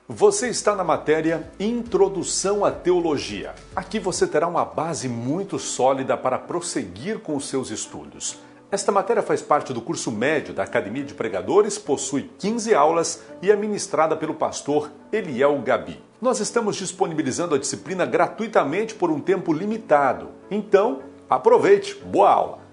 Você está na matéria Introdução à Teologia. Aqui você terá uma base muito sólida para prosseguir com os seus estudos. Esta matéria faz parte do curso médio da Academia de Pregadores, possui 15 aulas e é ministrada pelo pastor Eliel Gabi. Nós estamos disponibilizando a disciplina gratuitamente por um tempo limitado. Então, aproveite! Boa aula!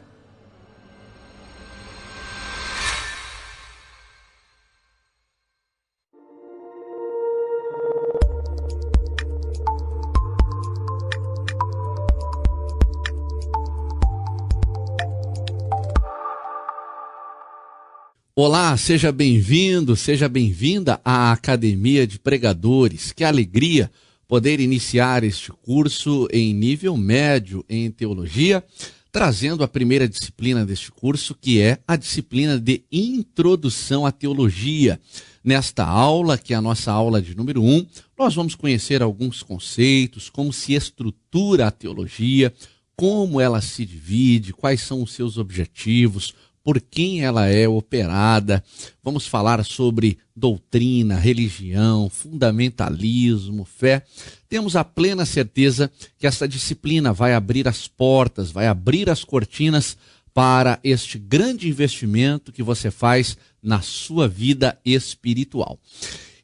Olá, seja bem-vindo, seja bem-vinda à Academia de Pregadores. Que alegria poder iniciar este curso em nível médio em teologia, trazendo a primeira disciplina deste curso, que é a disciplina de Introdução à Teologia. Nesta aula, que é a nossa aula de número 1, nós vamos conhecer alguns conceitos, como se estrutura a teologia, como ela se divide, quais são os seus objetivos, por quem ela é operada. Vamos falar sobre doutrina, religião, fundamentalismo, fé. Temos a plena certeza que essa disciplina vai abrir as portas, vai abrir as cortinas para este grande investimento que você faz na sua vida espiritual.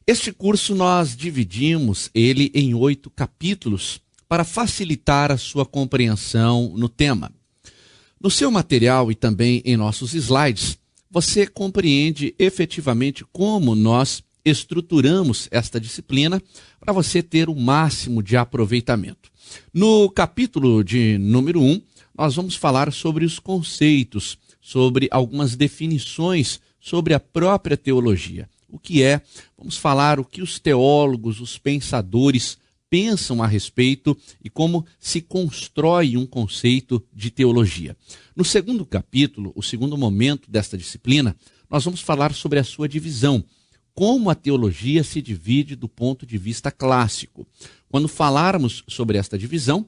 Este curso nós dividimos ele em 8 capítulos para facilitar a sua compreensão no tema. No seu material e também em nossos slides, você compreende efetivamente como nós estruturamos esta disciplina para você ter o máximo de aproveitamento. No capítulo de número 1, nós vamos falar sobre os conceitos, sobre algumas definições sobre a própria teologia. O que é? Vamos falar o que os teólogos, os pensadores pensam a respeito e como se constrói um conceito de teologia. No segundo capítulo, o segundo momento desta disciplina, nós vamos falar sobre a sua divisão, como a teologia se divide do ponto de vista clássico. Quando falarmos sobre esta divisão,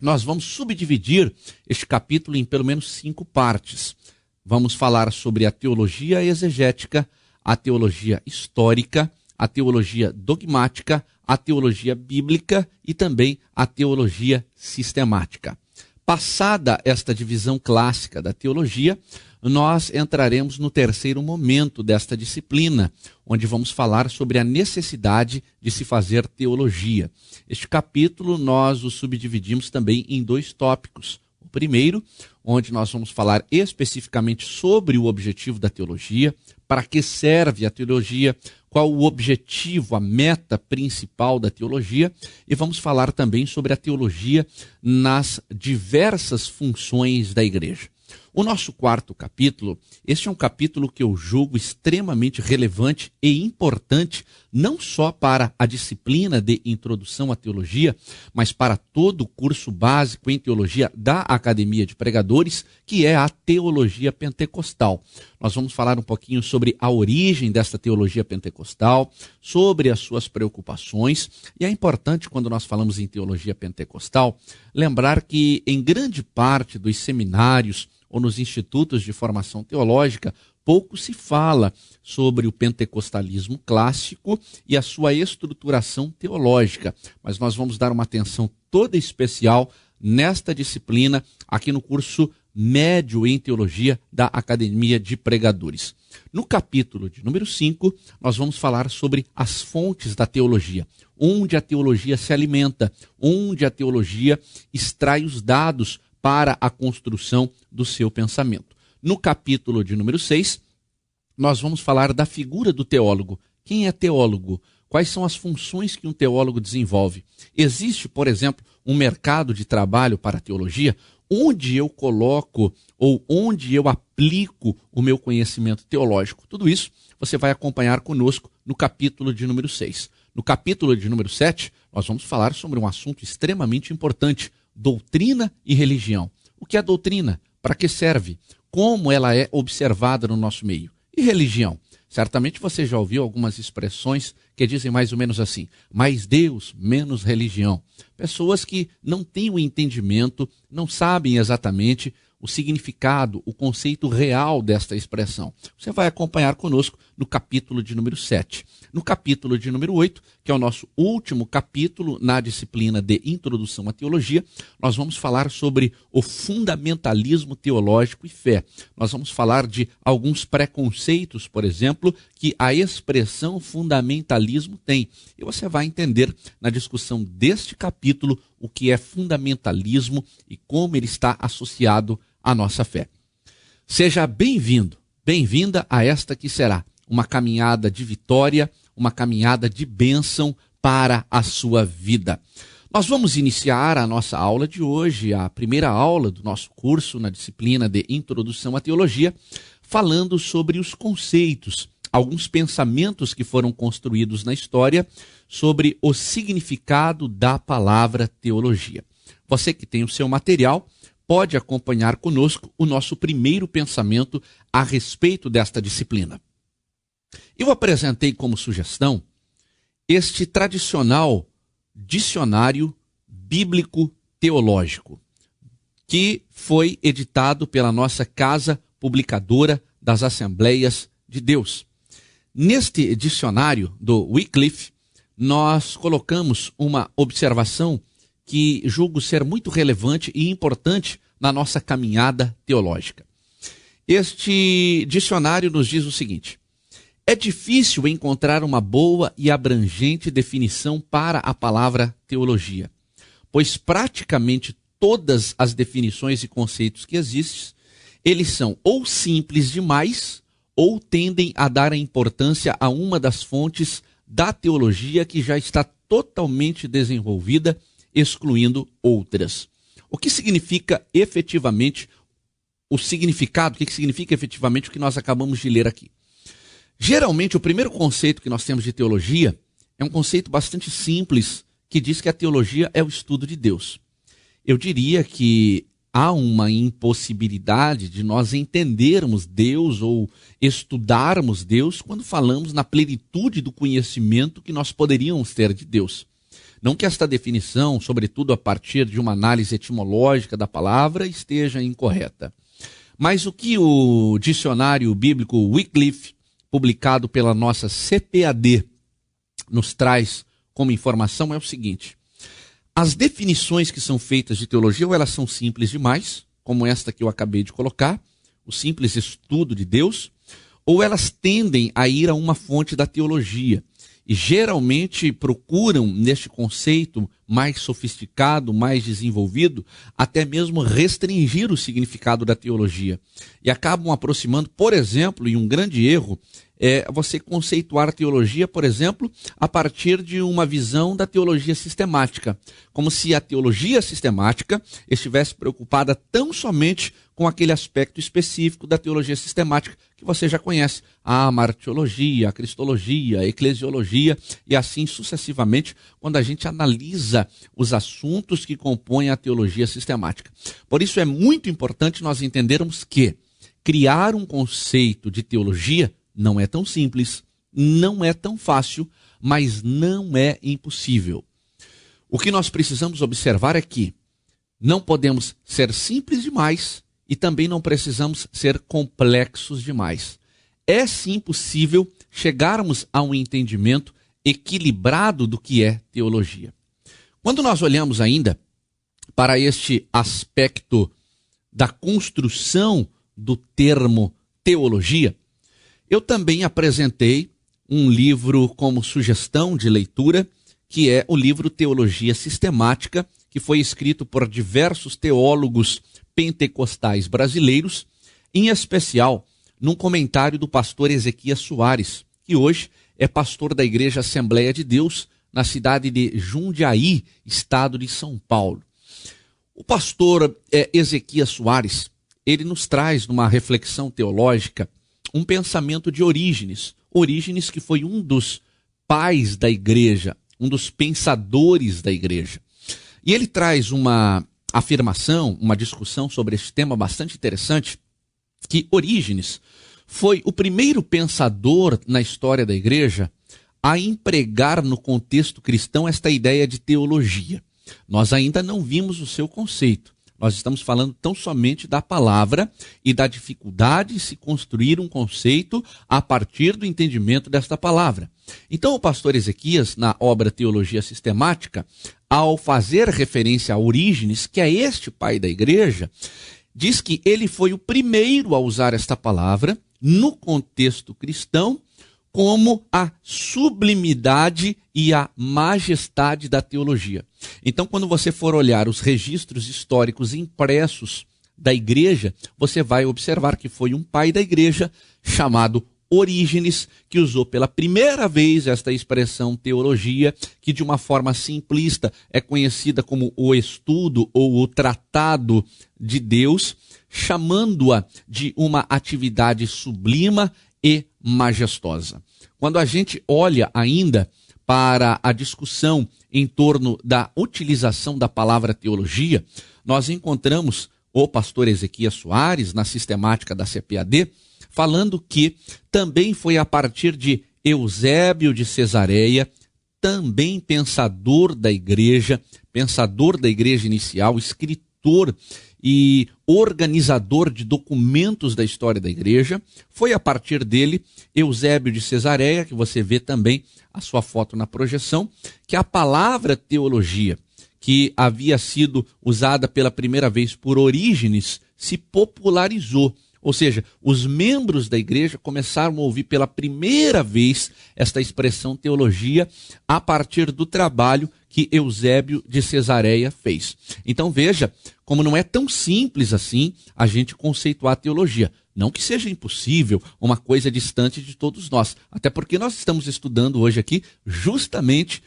nós vamos subdividir este capítulo em pelo menos 5 partes. Vamos falar sobre a teologia exegética, a teologia histórica, a teologia dogmática, a teologia bíblica e também a teologia sistemática. Passada esta divisão clássica da teologia, nós entraremos no terceiro momento desta disciplina, onde vamos falar sobre a necessidade de se fazer teologia. Este capítulo nós o subdividimos também em 2 tópicos. O primeiro, onde nós vamos falar especificamente sobre o objetivo da teologia, para que serve a teologia, qual o objetivo, a meta principal da teologia, e vamos falar também sobre a teologia nas diversas funções da igreja. O nosso quarto capítulo, este é um capítulo que eu julgo extremamente relevante e importante, não só para a disciplina de Introdução à Teologia, mas para todo o curso básico em teologia da Academia de Pregadores, que é a Teologia Pentecostal. Nós vamos falar um pouquinho sobre a origem desta teologia pentecostal, sobre as suas preocupações, e é importante, quando nós falamos em teologia pentecostal, lembrar que em grande parte dos seminários ou nos institutos de formação teológica, pouco se fala sobre o pentecostalismo clássico e a sua estruturação teológica. Mas nós vamos dar uma atenção toda especial nesta disciplina, aqui no curso médio em teologia da Academia de Pregadores. No capítulo de número 5, nós vamos falar sobre as fontes da teologia, onde a teologia se alimenta, onde a teologia extrai os dados para a construção do seu pensamento. No capítulo de número 6, nós vamos falar da figura do teólogo. Quem é teólogo? Quais são as funções que um teólogo desenvolve? Existe, por exemplo, um mercado de trabalho para a teologia? Onde eu coloco ou onde eu aplico o meu conhecimento teológico? Tudo isso você vai acompanhar conosco no capítulo de número 6. No capítulo de número 7, nós vamos falar sobre um assunto extremamente importante: doutrina e religião. O que é doutrina? Para que serve? Como ela é observada no nosso meio? E religião? Certamente você já ouviu algumas expressões que dizem mais ou menos assim: mais Deus, menos religião. Pessoas que não têm o entendimento, não sabem exatamente o significado, o conceito real desta expressão. Você vai acompanhar conosco no capítulo de número 7. No capítulo de número 8, que é o nosso último capítulo na disciplina de Introdução à Teologia, nós vamos falar sobre o fundamentalismo teológico e fé. Nós vamos falar de alguns preconceitos, por exemplo, que a expressão fundamentalismo tem. E você vai entender na discussão deste capítulo o que é fundamentalismo e como ele está associado à nossa fé. Seja bem-vindo, bem-vinda a esta que será uma caminhada de vitória, uma caminhada de bênção para a sua vida. Nós vamos iniciar a nossa aula de hoje, a primeira aula do nosso curso na disciplina de Introdução à Teologia, falando sobre os conceitos, alguns pensamentos que foram construídos na história sobre o significado da palavra teologia. Você que tem o seu material, pode acompanhar conosco o nosso primeiro pensamento a respeito desta disciplina. Eu apresentei como sugestão este tradicional dicionário bíblico teológico, que foi editado pela nossa Casa Publicadora das Assembleias de Deus. Neste dicionário do Wycliffe, nós colocamos uma observação que julgo ser muito relevante e importante na nossa caminhada teológica. Este dicionário nos diz o seguinte: é difícil encontrar uma boa e abrangente definição para a palavra teologia, pois praticamente todas as definições e conceitos que existem, eles são ou simples demais ou tendem a dar a importância a uma das fontes da teologia que já está totalmente desenvolvida, excluindo outras. O que significa efetivamente o significado, o que significa efetivamente o que nós acabamos de ler aqui? Geralmente, o primeiro conceito que nós temos de teologia é um conceito bastante simples, que diz que a teologia é o estudo de Deus. Eu diria que há uma impossibilidade de nós entendermos Deus ou estudarmos Deus quando falamos na plenitude do conhecimento que nós poderíamos ter de Deus. Não que esta definição, sobretudo a partir de uma análise etimológica da palavra, esteja incorreta. Mas o que o dicionário bíblico Wycliffe, publicado pela nossa CPAD, nos traz como informação é o seguinte: as definições que são feitas de teologia, ou elas são simples demais, como esta que eu acabei de colocar, o simples estudo de Deus, ou elas tendem a ir a uma fonte da teologia. E geralmente procuram, neste conceito mais sofisticado, mais desenvolvido, até mesmo restringir o significado da teologia. E acabam aproximando, por exemplo, e um grande erro, é você conceituar a teologia, por exemplo, a partir de uma visão da teologia sistemática. Como se a teologia sistemática estivesse preocupada tão somente com aquele aspecto específico da teologia sistemática que você já conhece. A martiologia, a cristologia, a eclesiologia e assim sucessivamente, quando a gente analisa os assuntos que compõem a teologia sistemática. Por isso é muito importante nós entendermos que criar um conceito de teologia não é tão simples, não é tão fácil, mas não é impossível. O que nós precisamos observar é que não podemos ser simples demais e também não precisamos ser complexos demais. É sim possível chegarmos a um entendimento equilibrado do que é teologia. Quando nós olhamos ainda para este aspecto da construção do termo teologia, eu também apresentei um livro como sugestão de leitura, que é o livro Teologia Sistemática, que foi escrito por diversos teólogos pentecostais brasileiros, em especial num comentário do pastor Ezequias Soares, que hoje é pastor da Igreja Assembleia de Deus, na cidade de Jundiaí, estado de São Paulo. O pastor Ezequias Soares, ele nos traz numa reflexão teológica um pensamento de Orígenes. Orígenes que foi um dos pais da igreja, um dos pensadores da igreja. E ele traz uma afirmação, uma discussão sobre este tema bastante interessante, que Orígenes foi o primeiro pensador na história da igreja a empregar no contexto cristão esta ideia de teologia. Nós ainda não vimos o seu conceito. Nós estamos falando tão somente da palavra e da dificuldade de se construir um conceito a partir do entendimento desta palavra. Então, o pastor Ezequias, na obra Teologia Sistemática, ao fazer referência a Orígenes, que é este pai da igreja, diz que ele foi o primeiro a usar esta palavra no contexto cristão como a sublimidade e a majestade da teologia. Então, quando você for olhar os registros históricos impressos da igreja, você vai observar que foi um pai da igreja chamado Orígenes que usou pela primeira vez esta expressão teologia, que de uma forma simplista é conhecida como o estudo ou o tratado de Deus, chamando-a de uma atividade sublima e majestosa. Quando a gente olha ainda para a discussão em torno da utilização da palavra teologia, nós encontramos o pastor Ezequias Soares, na sistemática da CPAD, falando que também foi a partir de Eusébio de Cesareia, também pensador da igreja inicial, escritor e organizador de documentos da história da igreja. Foi a partir dele, Eusébio de Cesareia, que você vê também a sua foto na projeção, que a palavra teologia, que havia sido usada pela primeira vez por Orígenes, se popularizou. Ou seja, os membros da igreja começaram a ouvir pela primeira vez esta expressão teologia a partir do trabalho que Eusébio de Cesareia fez. Então veja como não é tão simples assim a gente conceituar a teologia. Não que seja impossível, uma coisa distante de todos nós. Até porque nós estamos estudando hoje aqui justamente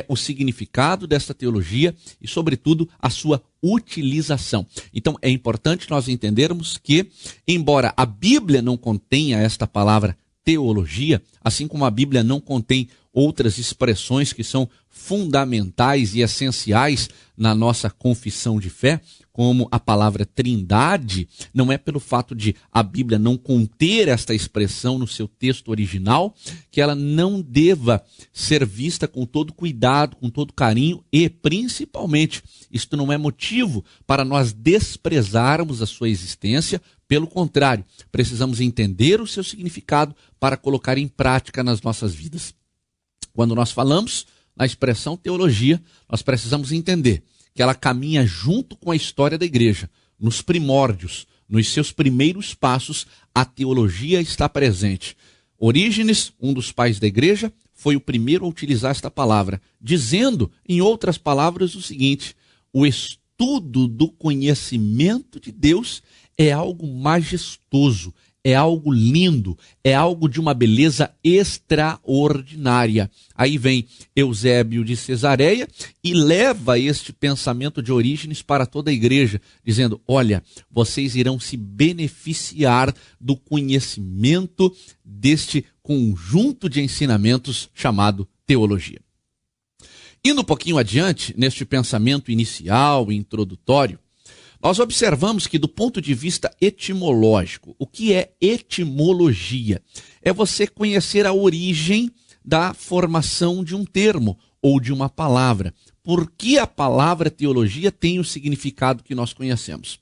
o significado desta teologia e, sobretudo, a sua utilização. Então, é importante nós entendermos que, embora a Bíblia não contenha esta palavra teologia, assim como a Bíblia não contém outras expressões que são fundamentais e essenciais na nossa confissão de fé, como a palavra trindade, não é pelo fato de a Bíblia não conter esta expressão no seu texto original, que ela não deva ser vista com todo cuidado, com todo carinho e, principalmente, isto não é motivo para nós desprezarmos a sua existência. Pelo contrário, precisamos entender o seu significado para colocar em prática nas nossas vidas. Quando nós falamos na expressão teologia, nós precisamos entender que ela caminha junto com a história da igreja. Nos primórdios, nos seus primeiros passos, a teologia está presente. Orígenes, um dos pais da igreja, foi o primeiro a utilizar esta palavra, dizendo, em outras palavras, o seguinte: o estudo do conhecimento de Deus é algo majestoso, é algo lindo, é algo de uma beleza extraordinária. Aí vem Eusébio de Cesareia e leva este pensamento de Orígenes para toda a igreja, dizendo: olha, vocês irão se beneficiar do conhecimento deste conjunto de ensinamentos chamado teologia. Indo um pouquinho adiante, neste pensamento inicial e introdutório, nós observamos que, do ponto de vista etimológico, o que é etimologia? É você conhecer a origem da formação de um termo ou de uma palavra. Por que a palavra teologia tem o significado que nós conhecemos?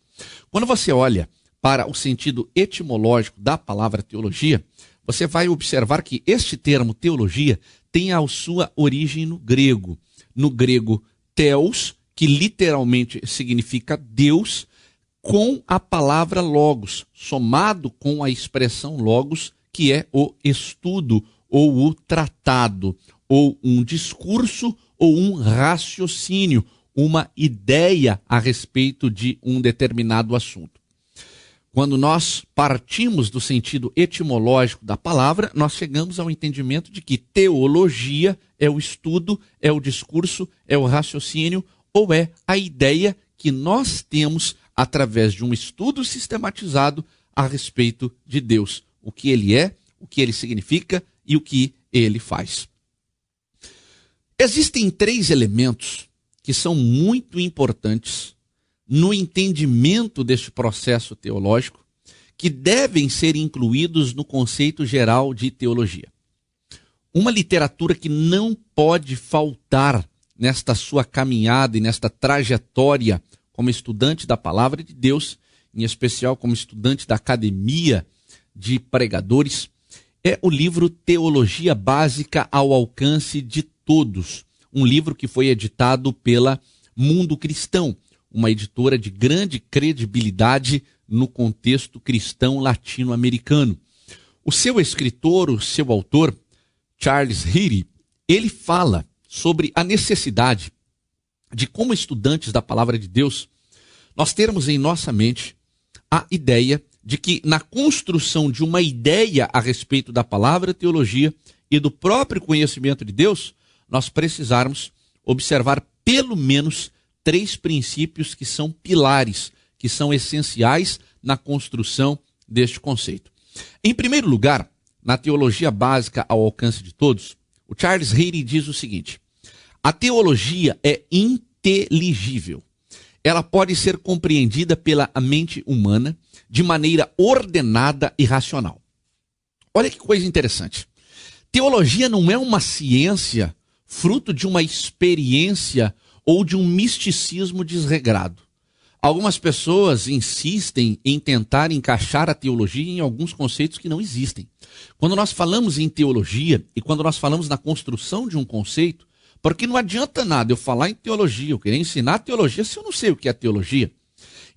Quando você olha para o sentido etimológico da palavra teologia, você vai observar que este termo teologia tem a sua origem no grego. No grego, theos, que literalmente significa Deus, com a palavra logos, somado com a expressão logos, que é o estudo, ou o tratado, ou um discurso, ou um raciocínio, uma ideia a respeito de um determinado assunto. Quando nós partimos do sentido etimológico da palavra, nós chegamos ao entendimento de que teologia é o estudo, é o discurso, é o raciocínio, ou é a ideia que nós temos através de um estudo sistematizado a respeito de Deus. O que ele é, o que ele significa e o que ele faz. Existem 3 elementos que são muito importantes no entendimento deste processo teológico, que devem ser incluídos no conceito geral de teologia. Uma literatura que não pode faltar nesta sua caminhada e nesta trajetória como estudante da Palavra de Deus, em especial como estudante da Academia de Pregadores, é o livro Teologia Básica ao Alcance de Todos, um livro que foi editado pela Mundo Cristão, uma editora de grande credibilidade no contexto cristão latino-americano. O seu escritor, o seu autor, Charles Heady, ele fala sobre a necessidade de, como estudantes da Palavra de Deus, nós termos em nossa mente a ideia de que na construção de uma ideia a respeito da palavra teologia e do próprio conhecimento de Deus, nós precisarmos observar pelo menos 3 princípios que são pilares, que são essenciais na construção deste conceito. Em primeiro lugar, na teologia básica ao alcance de todos, o Charles Heady diz o seguinte: a teologia é inteligível. Ela pode ser compreendida pela mente humana de maneira ordenada e racional. Olha que coisa interessante. Teologia não é uma ciência fruto de uma experiência ou de um misticismo desregrado. Algumas pessoas insistem em tentar encaixar a teologia em alguns conceitos que não existem. Quando nós falamos em teologia e quando nós falamos na construção de um conceito, porque não adianta nada eu falar em teologia, eu querer ensinar teologia se eu não sei o que é teologia.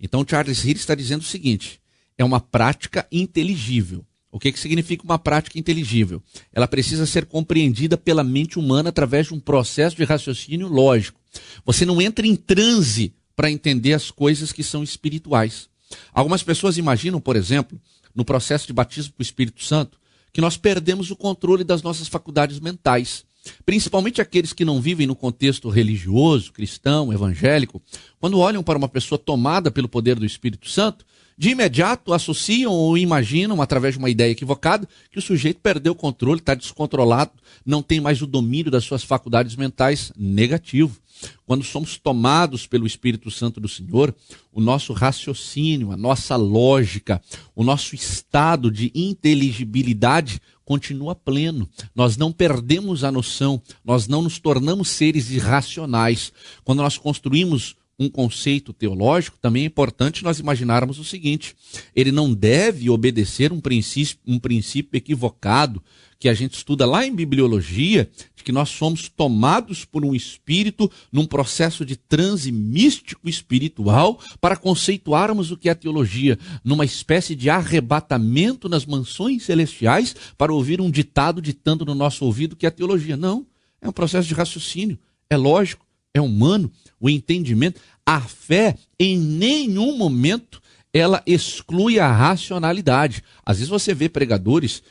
Então Charles Heady está dizendo o seguinte: é uma prática inteligível. O que significa uma prática inteligível? Ela precisa ser compreendida pela mente humana através de um processo de raciocínio lógico. Você não entra em transe para entender as coisas que são espirituais. Algumas pessoas imaginam, por exemplo, no processo de batismo com o Espírito Santo, que nós perdemos o controle das nossas faculdades mentais. Principalmente aqueles que não vivem no contexto religioso, cristão, evangélico, quando olham para uma pessoa tomada pelo poder do Espírito Santo, de imediato associam ou imaginam, através de uma ideia equivocada, que o sujeito perdeu o controle, está descontrolado, não tem mais o domínio das suas faculdades mentais. Negativo. Quando somos tomados pelo Espírito Santo do Senhor, o nosso raciocínio, a nossa lógica, o nosso estado de inteligibilidade continua pleno. Nós não perdemos a noção, nós não nos tornamos seres irracionais. Quando nós construímos um conceito teológico, também é importante nós imaginarmos o seguinte: ele não deve obedecer um princípio equivocado que a gente estuda lá em bibliologia, de que nós somos tomados por um espírito num processo de transe místico espiritual para conceituarmos o que é teologia, numa espécie de arrebatamento nas mansões celestiais para ouvir um ditado ditando no nosso ouvido o que é teologia. Não, é um processo de raciocínio, é lógico, é humano, o entendimento. A fé em nenhum momento ela exclui a racionalidade. Às vezes você vê pregadores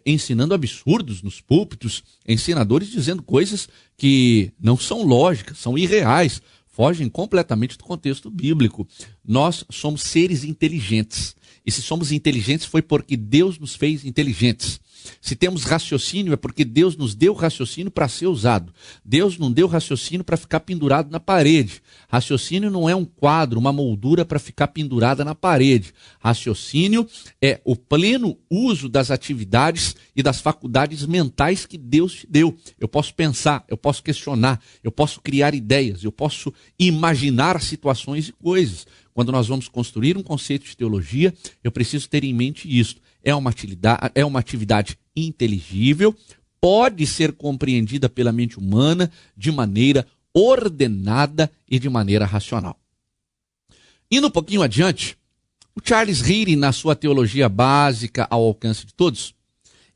ensinando absurdos nos púlpitos, ensinadores dizendo coisas que não são lógicas, são irreais, fogem completamente do contexto bíblico. Nós somos seres inteligentes. E se somos inteligentes foi porque Deus nos fez inteligentes. Se temos raciocínio é porque Deus nos deu raciocínio para ser usado. Deus não deu raciocínio para ficar pendurado na parede. Raciocínio não é um quadro, uma moldura para ficar pendurada na parede. Raciocínio é o pleno uso das atividades e das faculdades mentais que Deus te deu. Eu posso pensar, eu posso questionar, eu posso criar ideias, eu posso imaginar situações e coisas. Quando nós vamos construir um conceito de teologia, eu preciso ter em mente isso. É uma atividade inteligível, pode ser compreendida pela mente humana de maneira ordenada e de maneira racional. Indo um pouquinho adiante, o Charles Heady, na sua teologia básica ao alcance de todos,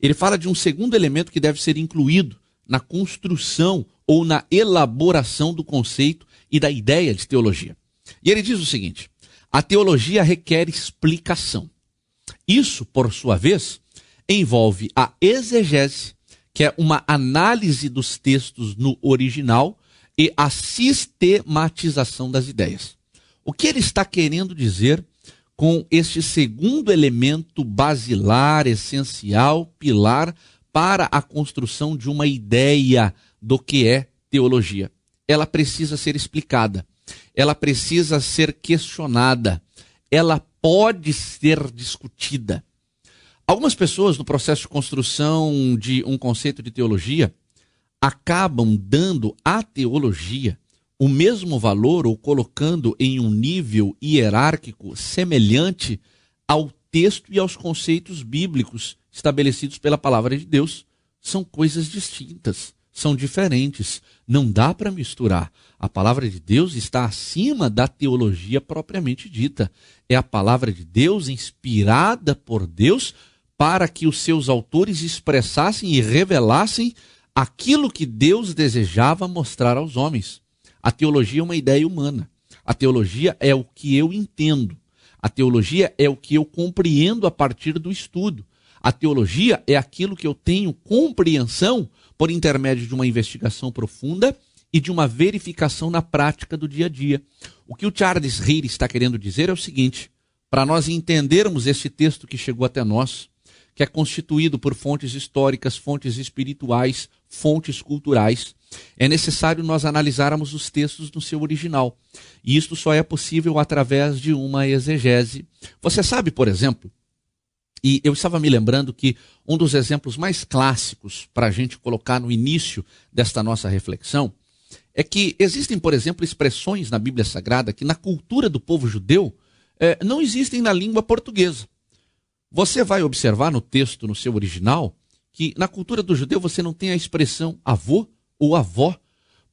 ele fala de um segundo elemento que deve ser incluído na construção ou na elaboração do conceito e da ideia de teologia. E ele diz o seguinte: a teologia requer explicação. Isso, por sua vez, envolve a exegese, que é uma análise dos textos no original, e a sistematização das ideias. O que ele está querendo dizer com este segundo elemento basilar, essencial, pilar para a construção de uma ideia do que é teologia? Ela precisa ser explicada, ela precisa ser questionada, ela pode ser discutida. Algumas pessoas, no processo de construção de um conceito de teologia, acabam dando à teologia o mesmo valor ou colocando em um nível hierárquico semelhante ao texto e aos conceitos bíblicos estabelecidos pela palavra de Deus. São coisas distintas, são diferentes, não dá para misturar. A palavra de Deus está acima da teologia propriamente dita. É a palavra de Deus inspirada por Deus para que os seus autores expressassem e revelassem aquilo que Deus desejava mostrar aos homens. A teologia é uma ideia humana. A teologia é o que eu entendo. A teologia é o que eu compreendo a partir do estudo. A teologia é aquilo que eu tenho compreensão por intermédio de uma investigação profunda e de uma verificação na prática do dia a dia. O que o Charles Heary está querendo dizer é o seguinte: para nós entendermos esse texto que chegou até nós, que é constituído por fontes históricas, fontes espirituais, fontes culturais, é necessário nós analisarmos os textos no seu original. E isto só é possível através de uma exegese. Você sabe, por exemplo, e eu estava me lembrando que um dos exemplos mais clássicos para a gente colocar no início desta nossa reflexão é que existem, por exemplo, expressões na Bíblia Sagrada que na cultura do povo judeu não existem na língua portuguesa. Você vai observar no texto, no seu original, que na cultura do judeu você não tem a expressão avô ou avó,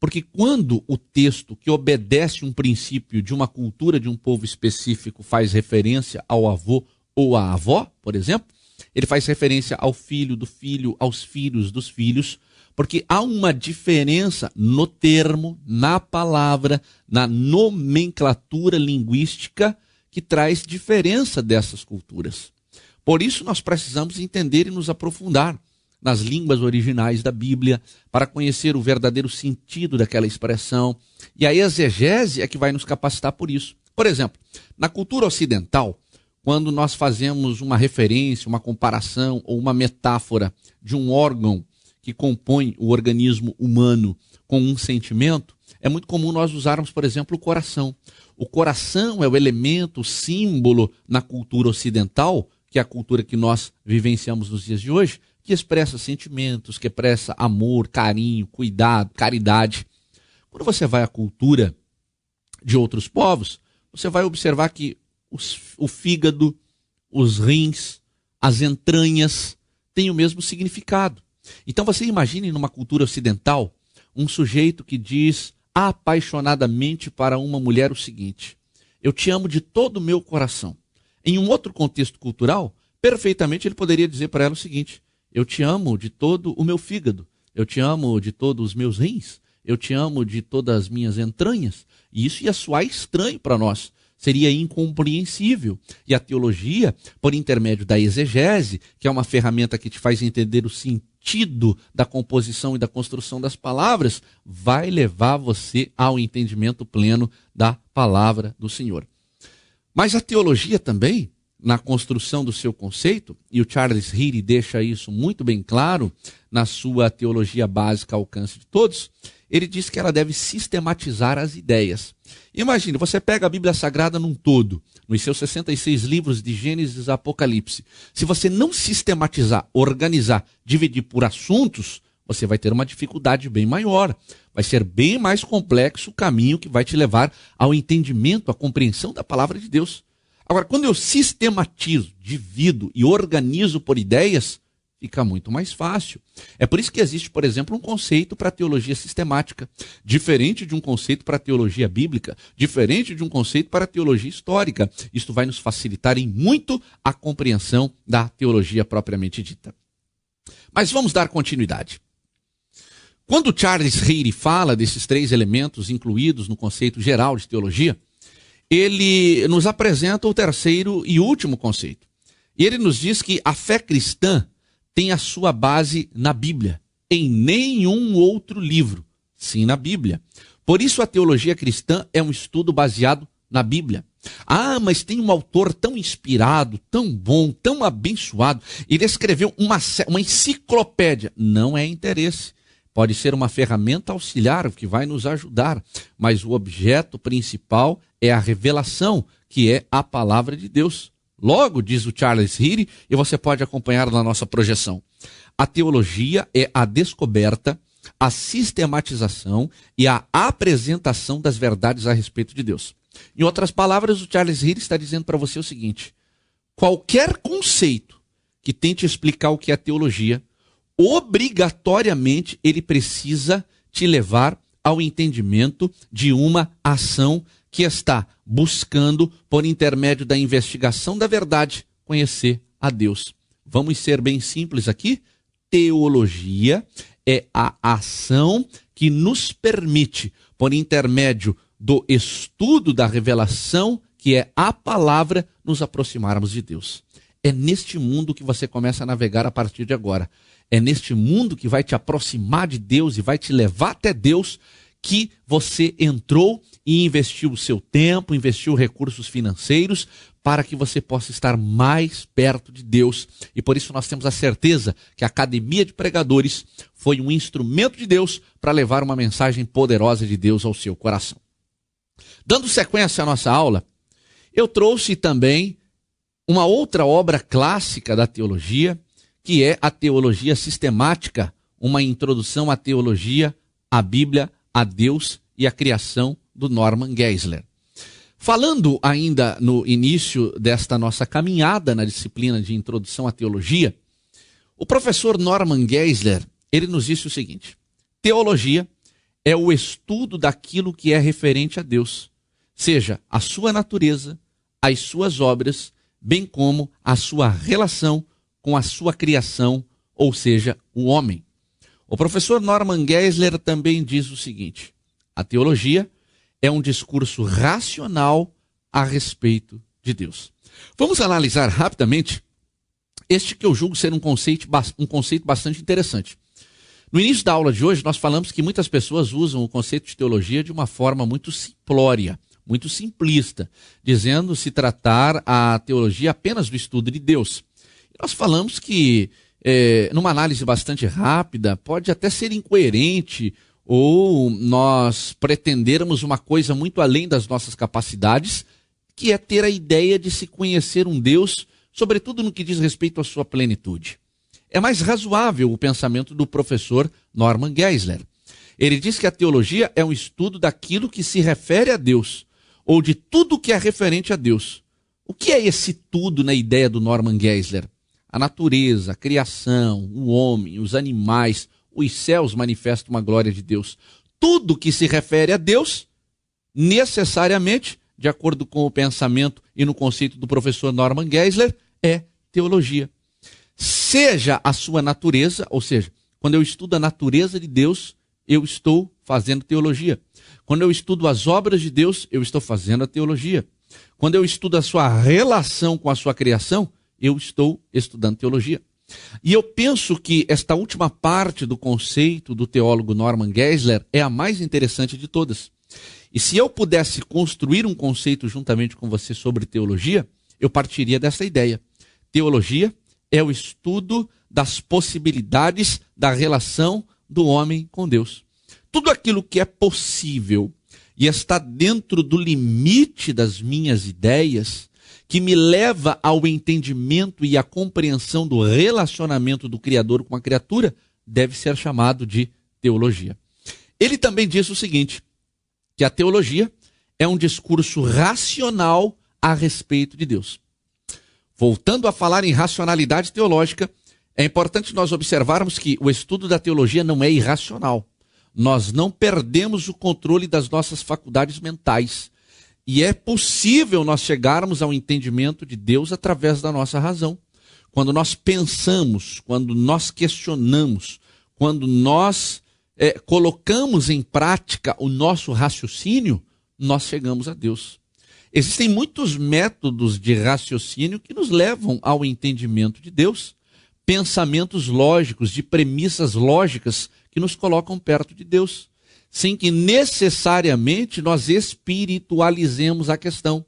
porque quando o texto que obedece um princípio de uma cultura de um povo específico faz referência ao avô ou à avó, por exemplo, ele faz referência ao filho do filho, aos filhos dos filhos, porque há uma diferença no termo, na palavra, na nomenclatura linguística que traz diferença dessas culturas. Por isso nós precisamos entender e nos aprofundar nas línguas originais da Bíblia para conhecer o verdadeiro sentido daquela expressão. E a exegese é que vai nos capacitar por isso. Por exemplo, na cultura ocidental, quando nós fazemos uma referência, uma comparação ou uma metáfora de um órgão que compõe o organismo humano com um sentimento, é muito comum nós usarmos, por exemplo, o coração. O coração é o elemento, o símbolo na cultura ocidental, que é a cultura que nós vivenciamos nos dias de hoje, que expressa sentimentos, que expressa amor, carinho, cuidado, caridade. Quando você vai à cultura de outros povos, você vai observar que o fígado, os rins, as entranhas têm o mesmo significado. Então você imagine numa cultura ocidental um sujeito que diz apaixonadamente para uma mulher o seguinte: eu te amo de todo o meu coração. Em um outro contexto cultural, perfeitamente ele poderia dizer para ela o seguinte: eu te amo de todo o meu fígado, eu te amo de todos os meus rins, eu te amo de todas as minhas entranhas. E isso ia soar estranho para nós, seria incompreensível. E a teologia, por intermédio da exegese, que é uma ferramenta que te faz entender o sentido da composição e da construção das palavras, vai levar você ao entendimento pleno da palavra do Senhor. Mas a teologia também, na construção do seu conceito, e o Charles Heary deixa isso muito bem claro na sua Teologia Básica ao Alcance de Todos, ele diz que ela deve sistematizar as ideias. Imagine, você pega a Bíblia Sagrada num todo, nos seus 66 livros de Gênesis a Apocalipse. Se você não sistematizar, organizar, dividir por assuntos, você vai ter uma dificuldade bem maior. Vai ser bem mais complexo o caminho que vai te levar ao entendimento, à compreensão da palavra de Deus. Agora, quando eu sistematizo, divido e organizo por ideias, fica muito mais fácil. É por isso que existe, por exemplo, um conceito para a teologia sistemática, diferente de um conceito para a teologia bíblica, diferente de um conceito para a teologia histórica. Isto vai nos facilitar em muito a compreensão da teologia propriamente dita. Mas vamos dar continuidade. Quando Charles Heary fala desses três elementos incluídos no conceito geral de teologia, ele nos apresenta o terceiro e último conceito. E ele nos diz que a fé cristã tem a sua base na Bíblia, em nenhum outro livro, sim na Bíblia. Por isso a teologia cristã é um estudo baseado na Bíblia. Ah, mas tem um autor tão inspirado, tão bom, tão abençoado, ele escreveu uma enciclopédia. Não é interesse. Pode ser uma ferramenta auxiliar que vai nos ajudar, mas o objeto principal é a revelação, que é a palavra de Deus. Logo, diz o Charles Heary, e você pode acompanhar na nossa projeção, a teologia é a descoberta, a sistematização e a apresentação das verdades a respeito de Deus. Em outras palavras, o Charles Hilly está dizendo para você o seguinte: qualquer conceito que tente explicar o que é teologia, obrigatoriamente ele precisa te levar ao entendimento de uma ação que está buscando, por intermédio da investigação da verdade, conhecer a Deus. Vamos ser bem simples aqui? Teologia é a ação que nos permite, por intermédio do estudo da revelação, que é a palavra, nos aproximarmos de Deus. É neste mundo que você começa a navegar a partir de agora. É neste mundo que vai te aproximar de Deus e vai te levar até Deus que você entrou e investiu o seu tempo, investiu recursos financeiros para que você possa estar mais perto de Deus. E por isso nós temos a certeza que a Academia de Pregadores foi um instrumento de Deus para levar uma mensagem poderosa de Deus ao seu coração. Dando sequência à nossa aula, eu trouxe também uma outra obra clássica da teologia, que é a Teologia Sistemática, uma introdução à teologia, à Bíblia, a Deus e a criação, do Norman Geisler. Falando ainda no início desta nossa caminhada na disciplina de introdução à teologia, o professor Norman Geisler, ele nos disse o seguinte: teologia é o estudo daquilo que é referente a Deus, seja a sua natureza, as suas obras, bem como a sua relação com a sua criação, ou seja, o homem. O professor Norman Geisler também diz o seguinte: a teologia é um discurso racional a respeito de Deus. Vamos analisar rapidamente este que eu julgo ser um conceito bastante interessante. No início da aula de hoje, nós falamos que muitas pessoas usam o conceito de teologia de uma forma muito simplória, muito simplista, dizendo se tratar a teologia apenas do estudo de Deus. E nós falamos que, numa análise bastante rápida, pode até ser incoerente ou nós pretendermos uma coisa muito além das nossas capacidades, que é ter a ideia de se conhecer um Deus, sobretudo no que diz respeito à sua plenitude. É mais razoável o pensamento do professor Norman Geisler. Ele diz que a teologia é um estudo daquilo que se refere a Deus, ou de tudo que é referente a Deus. O que é esse tudo na ideia do Norman Geisler? A natureza, a criação, o homem, os animais, os céus manifestam uma glória de Deus. Tudo que se refere a Deus, necessariamente, de acordo com o pensamento e no conceito do professor Norman Geisler, é teologia. Seja a sua natureza, ou seja, quando eu estudo a natureza de Deus, eu estou fazendo teologia. Quando eu estudo as obras de Deus, eu estou fazendo a teologia. Quando eu estudo a sua relação com a sua criação, eu estou estudando teologia. E eu penso que esta última parte do conceito do teólogo Norman Geisler é a mais interessante de todas. E se eu pudesse construir um conceito juntamente com você sobre teologia, eu partiria dessa ideia. Teologia é o estudo das possibilidades da relação do homem com Deus. Tudo aquilo que é possível e está dentro do limite das minhas ideias, que me leva ao entendimento e à compreensão do relacionamento do Criador com a criatura, deve ser chamado de teologia. Ele também diz o seguinte, que a teologia é um discurso racional a respeito de Deus. Voltando a falar em racionalidade teológica, é importante nós observarmos que o estudo da teologia não é irracional. Nós não perdemos o controle das nossas faculdades mentais. E é possível nós chegarmos ao entendimento de Deus através da nossa razão. Quando nós pensamos, quando nós questionamos, quando nós colocamos em prática o nosso raciocínio, nós chegamos a Deus. Existem muitos métodos de raciocínio que nos levam ao entendimento de Deus. Pensamentos lógicos, de premissas lógicas que nos colocam perto de Deus, sem que necessariamente nós espiritualizemos a questão.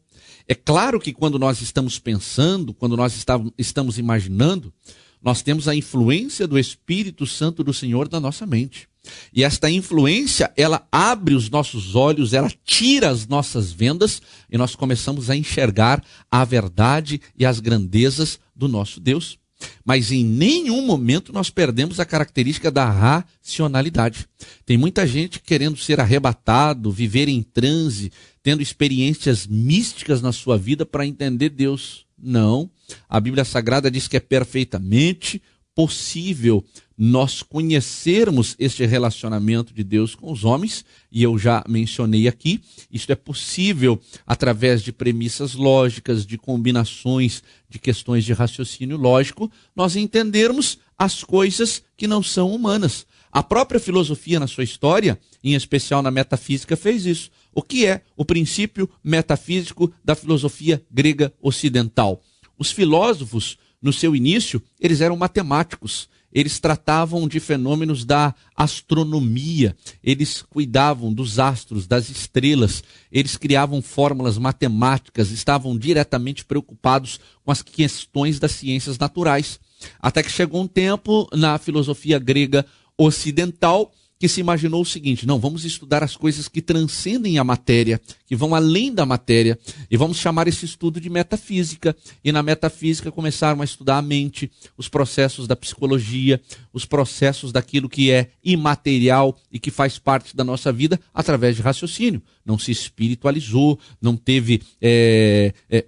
É claro que quando nós estamos pensando, quando nós estamos imaginando, nós temos a influência do Espírito Santo do Senhor na nossa mente. E esta influência, ela abre os nossos olhos, ela tira as nossas vendas e nós começamos a enxergar a verdade e as grandezas do nosso Deus. Mas em nenhum momento nós perdemos a característica da racionalidade. Tem muita gente querendo ser arrebatado, viver em transe, tendo experiências místicas na sua vida para entender Deus. Não. A Bíblia Sagrada diz que é perfeitamente possível nós conhecermos este relacionamento de Deus com os homens, e eu já mencionei aqui, isso é possível através de premissas lógicas, de combinações de questões de raciocínio lógico, nós entendermos as coisas que não são humanas. A própria filosofia na sua história, em especial na metafísica, fez isso. O que é o princípio metafísico da filosofia grega ocidental? Os filósofos, no seu início, eles eram matemáticos. Eles tratavam de fenômenos da astronomia, eles cuidavam dos astros, das estrelas, eles criavam fórmulas matemáticas, estavam diretamente preocupados com as questões das ciências naturais. Até que chegou um tempo na filosofia grega ocidental que se imaginou o seguinte: não, vamos estudar as coisas que transcendem a matéria, que vão além da matéria, e vamos chamar esse estudo de metafísica. E na metafísica começaram a estudar a mente, os processos da psicologia, os processos daquilo que é imaterial e que faz parte da nossa vida através de raciocínio. Não se espiritualizou, não teve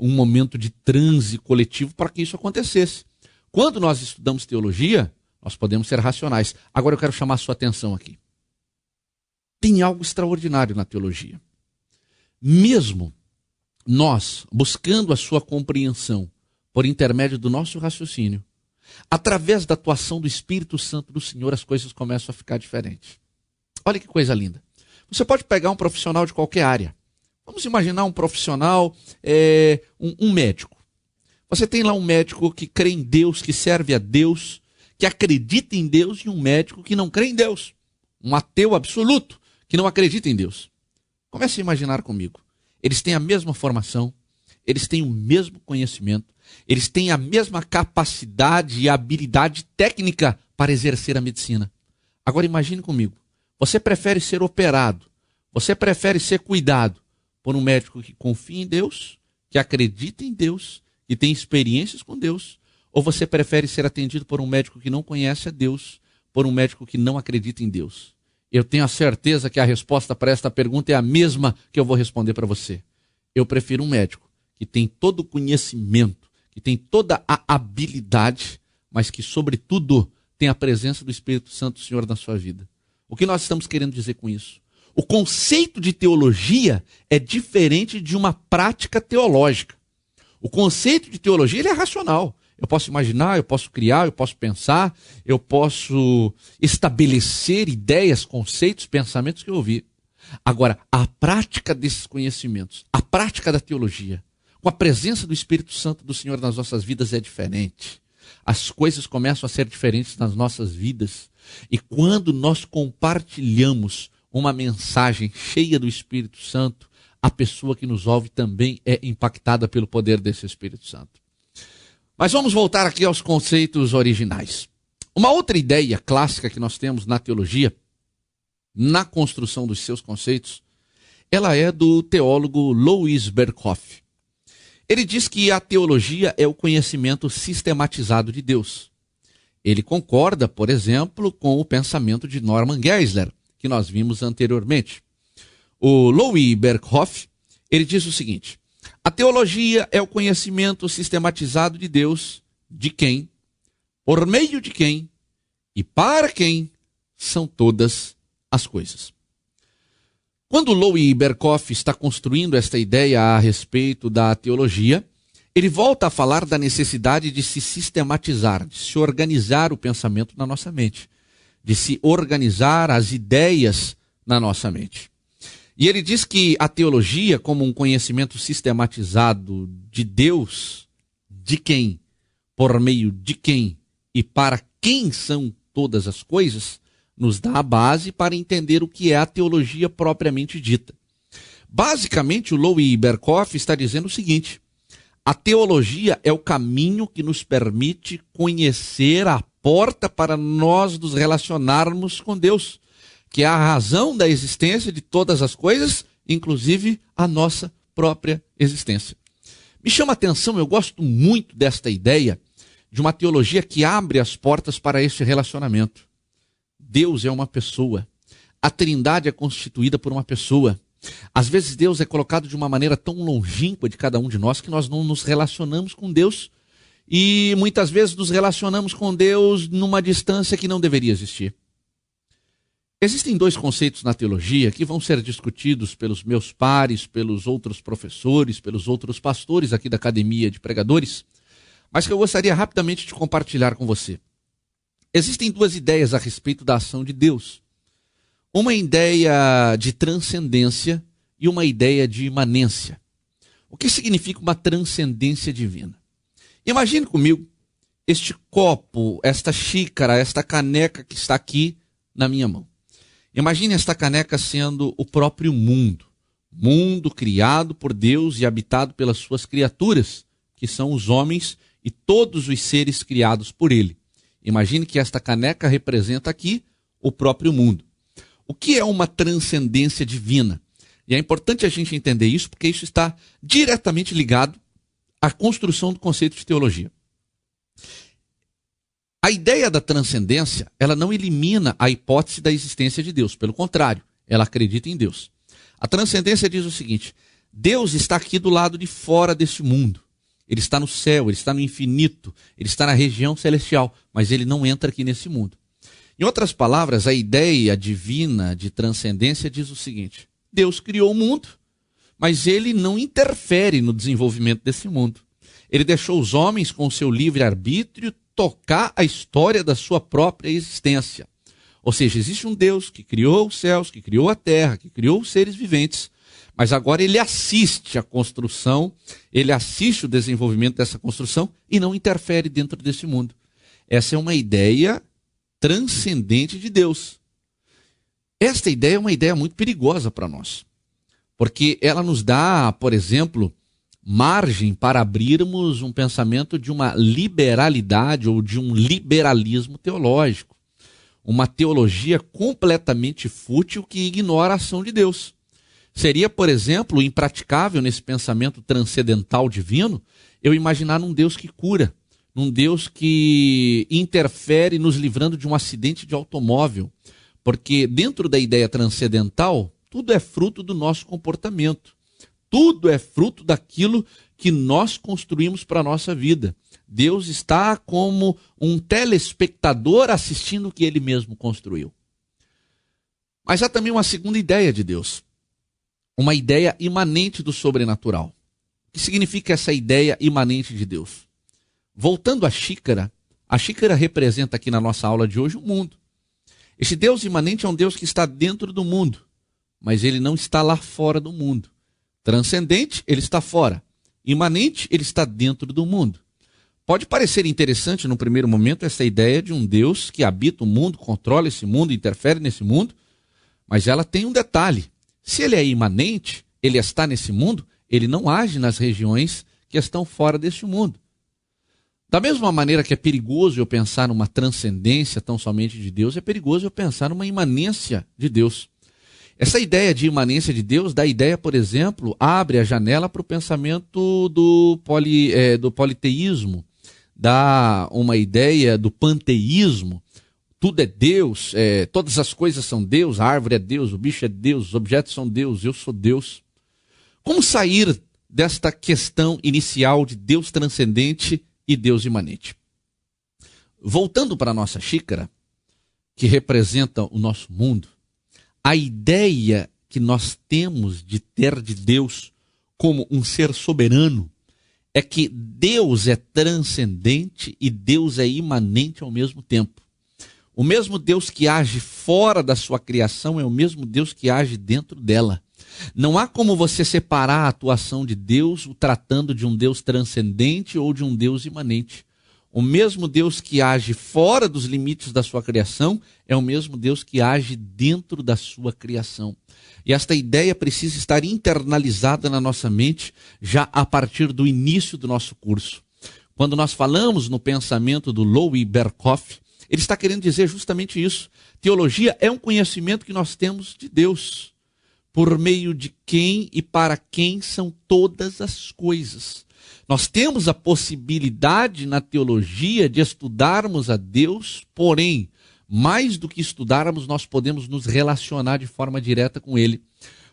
um momento de transe coletivo para que isso acontecesse. Quando nós estudamos teologia, nós podemos ser racionais. Agora eu quero chamar a sua atenção aqui. Tem algo extraordinário na teologia. Mesmo nós buscando a sua compreensão por intermédio do nosso raciocínio, através da atuação do Espírito Santo do Senhor, as coisas começam a ficar diferentes. Olha que coisa linda. Você pode pegar um profissional de qualquer área. Vamos imaginar um profissional, um médico. Você tem lá um médico que crê em Deus, que serve a Deus, que acredita em Deus, e um médico que não crê em Deus. Um ateu absoluto, que não acredita em Deus. Comece a imaginar comigo. Eles têm a mesma formação, eles têm o mesmo conhecimento, eles têm a mesma capacidade e habilidade técnica para exercer a medicina. Agora imagine comigo. Você prefere ser operado, você prefere ser cuidado por um médico que confia em Deus, que acredita em Deus, que tem experiências com Deus, ou você prefere ser atendido por um médico que não conhece a Deus, por um médico que não acredita em Deus? Eu tenho a certeza que a resposta para esta pergunta é a mesma que eu vou responder para você. Eu prefiro um médico que tem todo o conhecimento, que tem toda a habilidade, mas que, sobretudo, tem a presença do Espírito Santo do Senhor na sua vida. O que nós estamos querendo dizer com isso? O conceito de teologia é diferente de uma prática teológica. O conceito de teologia ele é racional. Eu posso imaginar, eu posso criar, eu posso pensar, eu posso estabelecer ideias, conceitos, pensamentos que eu ouvi. Agora, a prática desses conhecimentos, a prática da teologia, com a presença do Espírito Santo do Senhor nas nossas vidas é diferente. As coisas começam a ser diferentes nas nossas vidas. E quando nós compartilhamos uma mensagem cheia do Espírito Santo, a pessoa que nos ouve também é impactada pelo poder desse Espírito Santo. Mas vamos voltar aqui aos conceitos originais. Uma outra ideia clássica que nós temos na teologia, na construção dos seus conceitos, ela é do teólogo Louis Berkhof. Ele diz que a teologia é o conhecimento sistematizado de Deus. Ele concorda, por exemplo, com o pensamento de Norman Geisler, que nós vimos anteriormente. O Louis Berkhof, ele diz o seguinte: a teologia é o conhecimento sistematizado de Deus, de quem, por meio de quem e para quem são todas as coisas. Quando Louis Berkhof está construindo esta ideia a respeito da teologia, ele volta a falar da necessidade de se sistematizar, de se organizar o pensamento na nossa mente, de se organizar as ideias na nossa mente. E ele diz que a teologia, como um conhecimento sistematizado de Deus, de quem, por meio de quem e para quem são todas as coisas, nos dá a base para entender o que é a teologia propriamente dita. Basicamente, o Louis Berkhof está dizendo o seguinte: a teologia é o caminho que nos permite conhecer a porta para nós nos relacionarmos com Deus, que é a razão da existência de todas as coisas, inclusive a nossa própria existência. Me chama a atenção, eu gosto muito desta ideia de uma teologia que abre as portas para este relacionamento. Deus é uma pessoa. A Trindade é constituída por uma pessoa. Às vezes Deus é colocado de uma maneira tão longínqua de cada um de nós que nós não nos relacionamos com Deus e muitas vezes nos relacionamos com Deus numa distância que não deveria existir. Existem dois conceitos na teologia que vão ser discutidos pelos meus pares, pelos outros professores, pelos outros pastores aqui da Academia de Pregadores, mas que eu gostaria rapidamente de compartilhar com você. Existem duas ideias a respeito da ação de Deus. Uma ideia de transcendência e uma ideia de imanência. O que significa uma transcendência divina? Imagine comigo este copo, esta xícara, esta caneca que está aqui na minha mão. Imagine esta caneca sendo o próprio mundo. Mundo criado por Deus e habitado pelas suas criaturas, que são os homens e todos os seres criados por Ele. Imagine que esta caneca representa aqui o próprio mundo. O que é uma transcendência divina? E é importante a gente entender isso, porque isso está diretamente ligado à construção do conceito de teologia. A ideia da transcendência, ela não elimina a hipótese da existência de Deus. Pelo contrário, ela acredita em Deus. A transcendência diz o seguinte: Deus está aqui do lado de fora deste mundo. Ele está no céu, ele está no infinito, ele está na região celestial, mas ele não entra aqui nesse mundo. Em outras palavras, a ideia divina de transcendência diz o seguinte: Deus criou o mundo, mas ele não interfere no desenvolvimento desse mundo. Ele deixou os homens com o seu livre-arbítrio tocar a história da sua própria existência. Ou seja, existe um Deus que criou os céus, que criou a terra, que criou os seres viventes, mas agora ele assiste a construção, ele assiste o desenvolvimento dessa construção e não interfere dentro desse mundo. Essa é uma ideia transcendente de Deus. Esta ideia é uma ideia muito perigosa para nós, porque ela nos dá, por exemplo, margem para abrirmos um pensamento de uma liberalidade ou de um liberalismo teológico, uma teologia completamente fútil que ignora a ação de Deus. Seria, por exemplo, impraticável nesse pensamento transcendental divino eu imaginar um Deus que cura, num Deus que interfere nos livrando de um acidente de automóvel, porque dentro da ideia transcendental, tudo é fruto do nosso comportamento, tudo é fruto daquilo que nós construímos para a nossa vida. Deus está como um telespectador assistindo o que ele mesmo construiu. Mas há também uma segunda ideia de Deus, uma ideia imanente do sobrenatural. O que significa essa ideia imanente de Deus? Voltando à xícara, a xícara representa aqui na nossa aula de hoje o mundo. Esse Deus imanente é um Deus que está dentro do mundo, mas ele não está lá fora do mundo. Transcendente, ele está fora. Imanente, ele está dentro do mundo. Pode parecer interessante no primeiro momento essa ideia de um Deus que habita o mundo, controla esse mundo, interfere nesse mundo, mas ela tem um detalhe. Se ele é imanente, ele está nesse mundo, ele não age nas regiões que estão fora deste mundo. Da mesma maneira que é perigoso eu pensar numa transcendência tão somente de Deus, é perigoso eu pensar numa imanência de Deus. Essa ideia de imanência de Deus dá ideia, por exemplo, abre a janela para o pensamento do politeísmo, dá uma ideia do panteísmo. Tudo é Deus, todas as coisas são Deus, a árvore é Deus, o bicho é Deus, os objetos são Deus, eu sou Deus. Como sair desta questão inicial de Deus transcendente e Deus imanente? Voltando para a nossa xícara, que representa o nosso mundo, a ideia que nós temos de ter de Deus como um ser soberano é que Deus é transcendente e Deus é imanente ao mesmo tempo. O mesmo Deus que age fora da sua criação é o mesmo Deus que age dentro dela. Não há como você separar a atuação de Deus, o tratando de um Deus transcendente ou de um Deus imanente. O mesmo Deus que age fora dos limites da sua criação é o mesmo Deus que age dentro da sua criação. E esta ideia precisa estar internalizada na nossa mente já a partir do início do nosso curso. Quando nós falamos no pensamento do Louis Berkhoff, ele está querendo dizer justamente isso. Teologia é um conhecimento que nós temos de Deus, por meio de quem e para quem são todas as coisas. Nós temos a possibilidade na teologia de estudarmos a Deus, porém, mais do que estudarmos, nós podemos nos relacionar de forma direta com Ele.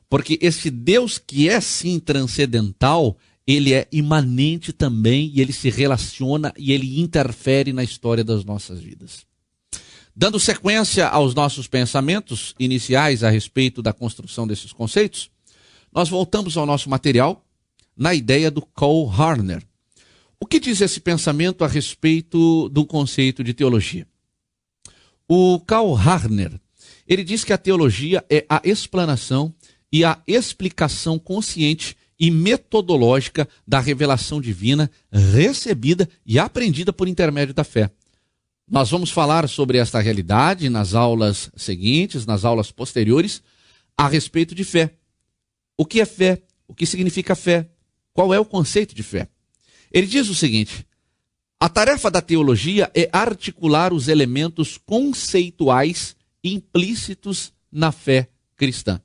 Porque esse Deus que é sim transcendental, ele é imanente também e ele se relaciona e ele interfere na história das nossas vidas. Dando sequência aos nossos pensamentos iniciais a respeito da construção desses conceitos, nós voltamos ao nosso material na ideia do Karl Rahner. O que diz esse pensamento a respeito do conceito de teologia? O Karl Rahner, ele diz que a teologia é a explanação e a explicação consciente e metodológica da revelação divina recebida e aprendida por intermédio da fé. Nós vamos falar sobre esta realidade nas aulas seguintes, nas aulas posteriores, a respeito de fé. O que é fé? O que significa fé? Qual é o conceito de fé? Ele diz o seguinte: a tarefa da teologia é articular os elementos conceituais implícitos na fé cristã.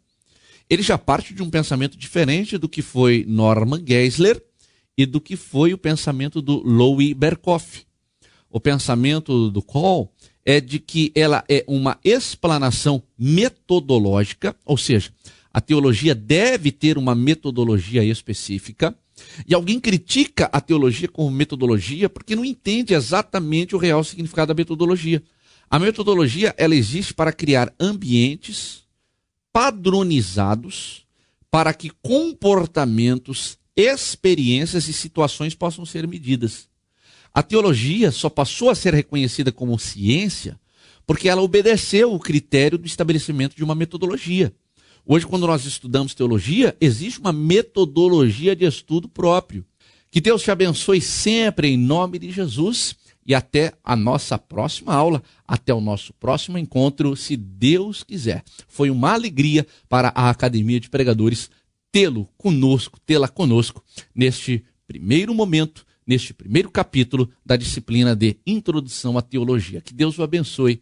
Ele já parte de um pensamento diferente do que foi Norman Geisler e do que foi o pensamento do Louis Berkhoff. O pensamento do Karl é de que ela é uma explanação metodológica, ou seja, a teologia deve ter uma metodologia específica, e alguém critica a teologia como metodologia porque não entende exatamente o real significado da metodologia. A metodologia, ela existe para criar ambientes padronizados para que comportamentos, experiências e situações possam ser medidas. A teologia só passou a ser reconhecida como ciência porque ela obedeceu o critério do estabelecimento de uma metodologia. Hoje, quando nós estudamos teologia, existe uma metodologia de estudo próprio. Que Deus te abençoe sempre em nome de Jesus e até a nossa próxima aula, até o nosso próximo encontro, se Deus quiser. Foi uma alegria para a Academia de Pregadores tê-la conosco neste primeiro momento, neste primeiro capítulo da disciplina de Introdução à Teologia. Que Deus o abençoe,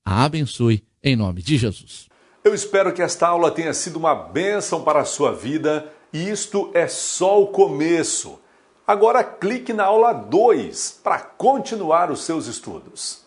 a abençoe em nome de Jesus. Eu espero que esta aula tenha sido uma bênção para a sua vida e isto é só o começo. Agora clique na aula 2 para continuar os seus estudos.